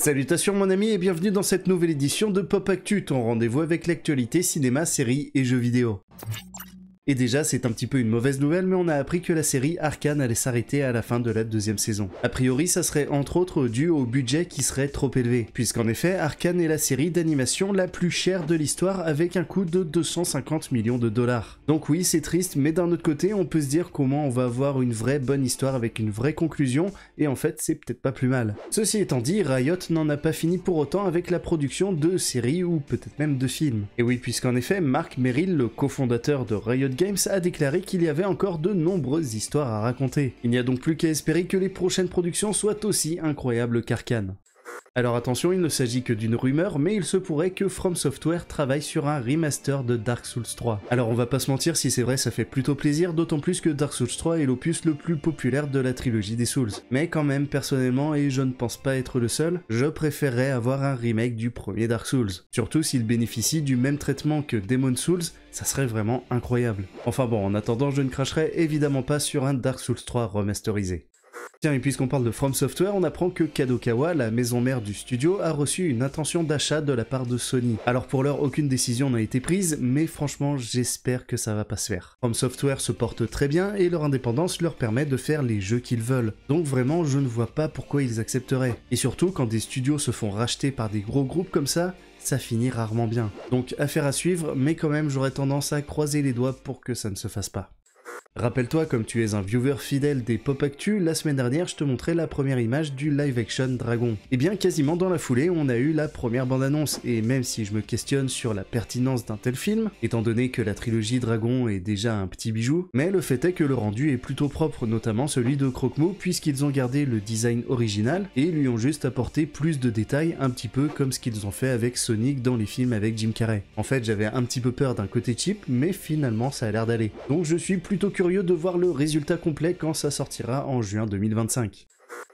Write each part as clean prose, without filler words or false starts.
Salutations mon ami et bienvenue dans cette nouvelle édition de Pop Actu, ton rendez-vous avec l'actualité cinéma, séries et jeux vidéo. Et déjà, c'est un petit peu une mauvaise nouvelle, mais on a appris que la série Arcane allait s'arrêter à la fin de la deuxième saison. A priori, ça serait entre autres dû au budget qui serait trop élevé, puisqu'en effet, Arcane est la série d'animation la plus chère de l'histoire avec un coût de 250 millions de dollars. Donc oui, c'est triste, mais d'un autre côté, on peut se dire comment on va avoir une vraie bonne histoire avec une vraie conclusion, et en fait, c'est peut-être pas plus mal. Ceci étant dit, Riot n'en a pas fini pour autant avec la production de séries ou peut-être même de films. Et oui, puisqu'en effet, Mark Merrill, le cofondateur de Riot Games, a déclaré qu'il y avait encore de nombreuses histoires à raconter. Il n'y a donc plus qu'à espérer que les prochaines productions soient aussi incroyables qu'Arcane. Alors attention, il ne s'agit que d'une rumeur, mais il se pourrait que From Software travaille sur un remaster de Dark Souls 3. Alors on va pas se mentir, si c'est vrai ça fait plutôt plaisir, d'autant plus que Dark Souls 3 est l'opus le plus populaire de la trilogie des Souls. Mais quand même, personnellement, et je ne pense pas être le seul, je préférerais avoir un remake du premier Dark Souls. Surtout s'il bénéficie du même traitement que Demon's Souls, ça serait vraiment incroyable. Enfin bon, en attendant, je ne cracherai évidemment pas sur un Dark Souls 3 remasterisé. Tiens, et puisqu'on parle de From Software, on apprend que Kadokawa, la maison mère du studio, a reçu une intention d'achat de la part de Sony. Alors pour l'heure, aucune décision n'a été prise, mais franchement, j'espère que ça va pas se faire. From Software se porte très bien et leur indépendance leur permet de faire les jeux qu'ils veulent. Donc vraiment, je ne vois pas pourquoi ils accepteraient. Et surtout, quand des studios se font racheter par des gros groupes comme ça finit rarement bien. Donc affaire à suivre, mais quand même, j'aurais tendance à croiser les doigts pour que ça ne se fasse pas. Rappelle-toi, comme tu es un viewer fidèle des Pop Actu, la semaine dernière je te montrais la première image du live-action Dragon. Et bien quasiment dans la foulée, on a eu la première bande-annonce, et même si je me questionne sur la pertinence d'un tel film, étant donné que la trilogie Dragon est déjà un petit bijou, mais le fait est que le rendu est plutôt propre, notamment celui de Croque-Mou, puisqu'ils ont gardé le design original, et lui ont juste apporté plus de détails, un petit peu comme ce qu'ils ont fait avec Sonic dans les films avec Jim Carrey. En fait, j'avais un petit peu peur d'un côté cheap, mais finalement ça a l'air d'aller. Donc je suis plutôt curieux de voir le résultat complet quand ça sortira en juin 2025.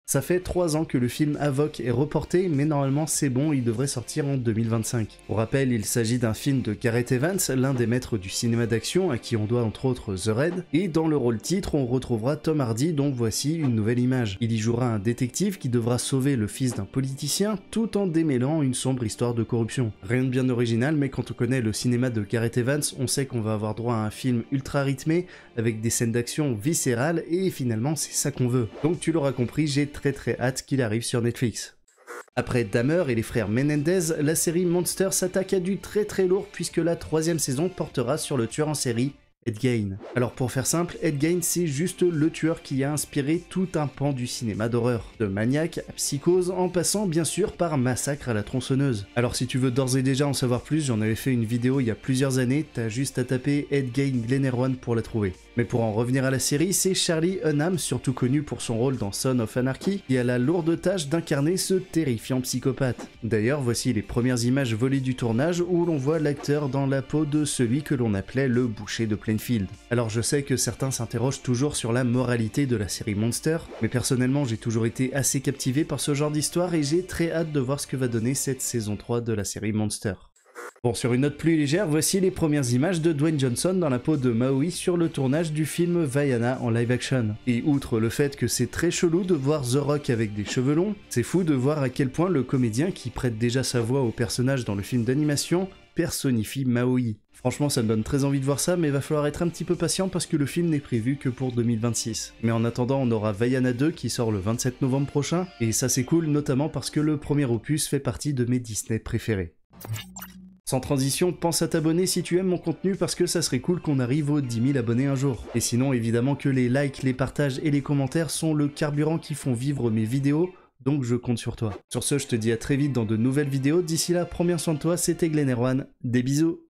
Ça fait 3 ans que le film Havok est reporté, mais normalement c'est bon, il devrait sortir en 2025. Pour rappel, il s'agit d'un film de Gareth Evans, l'un des maîtres du cinéma d'action, à qui on doit entre autres The Raid, et dans le rôle titre, on retrouvera Tom Hardy, dont voici une nouvelle image. Il y jouera un détective qui devra sauver le fils d'un politicien, tout en démêlant une sombre histoire de corruption. Rien de bien original, mais quand on connaît le cinéma de Gareth Evans, on sait qu'on va avoir droit à un film ultra rythmé, avec des scènes d'action viscérales, et finalement c'est ça qu'on veut. Donc tu l'auras compris, j'ai très hâte qu'il arrive sur Netflix. Après Dahmer et les frères Menendez, la série Monster s'attaque à du très lourd puisque la 3e saison portera sur le tueur en série Ed Gein. Alors pour faire simple, Ed Gein c'est juste le tueur qui a inspiré tout un pan du cinéma d'horreur, de Maniac à Psychose, en passant bien sûr par Massacre à la tronçonneuse. Alors si tu veux d'ores et déjà en savoir plus, j'en avais fait une vidéo il y a plusieurs années, t'as juste à taper Ed Gein Glen Erwan pour la trouver. Mais pour en revenir à la série, c'est Charlie Hunnam, surtout connu pour son rôle dans Son of Anarchy, qui a la lourde tâche d'incarner ce terrifiant psychopathe. D'ailleurs, voici les premières images volées du tournage où l'on voit l'acteur dans la peau de celui que l'on appelait le boucher de Plainfield. Alors je sais que certains s'interrogent toujours sur la moralité de la série Monster, mais personnellement j'ai toujours été assez captivé par ce genre d'histoire et j'ai très hâte de voir ce que va donner cette saison 3 de la série Monster. Bon, sur une note plus légère, voici les premières images de Dwayne Johnson dans la peau de Maui sur le tournage du film Vaiana en live action. Et outre le fait que c'est très chelou de voir The Rock avec des cheveux longs, c'est fou de voir à quel point le comédien qui prête déjà sa voix au personnage dans le film d'animation personnifie Maui. Franchement, ça me donne très envie de voir ça, mais va falloir être un petit peu patient parce que le film n'est prévu que pour 2026. Mais en attendant, on aura Vaiana 2 qui sort le 27 novembre prochain, et ça c'est cool, notamment parce que le premier opus fait partie de mes Disney préférés. Sans transition, pense à t'abonner si tu aimes mon contenu parce que ça serait cool qu'on arrive aux 10 000 abonnés un jour. Et sinon, évidemment que les likes, les partages et les commentaires sont le carburant qui font vivre mes vidéos, donc je compte sur toi. Sur ce, je te dis à très vite dans de nouvelles vidéos. D'ici là, prends bien soin de toi, c'était Glen Erwan. Des bisous.